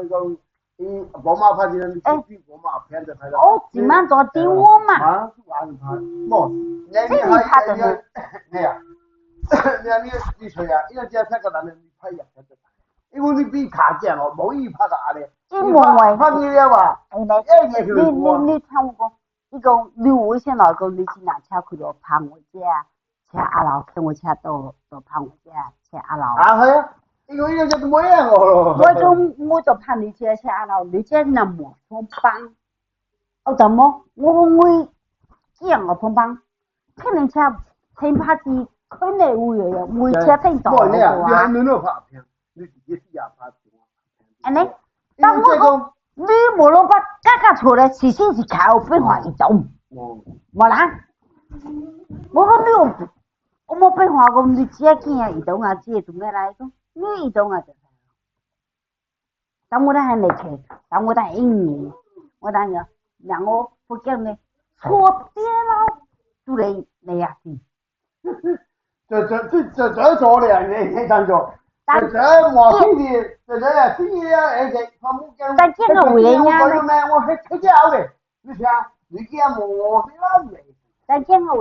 不讲，宝马发现你比宝马偏的拍的。哦，你们做丢我嘛？啊，完了他，冇，你还你呀，你说呀，一个检测个男的你拍一下偏的，因为你比卡见了，冇一拍到的。拍你了吧？你听我讲，你讲你为啥老讲你去拿车去到旁我家，车阿老看我车到旁我家，车阿老。啊系啊，呢個就冇嘢我咯。我就怕你車阿老，你車那麼碰棒，我怎麼我見我碰棒，睇人車聽拍子，佢嚟會有會車聽到嘅話。你拍片，你自己試下拍片。安尼，但我講你無論把家錯咧，事先是靠變化移動，冇啦，我講你有。我冇變化過，你自己見移動啊，自己做咩嚟講？你移動啊就係。但我哋係嚟騎，但我哋係英語，我哋講，讓我福建呢錯啲咯，做你啊先。這做的，你看做，這我兄弟，這呀，兄弟呀，他們講，但見個會呀，我係睇見的，你睇，你見我對啦，但見個會。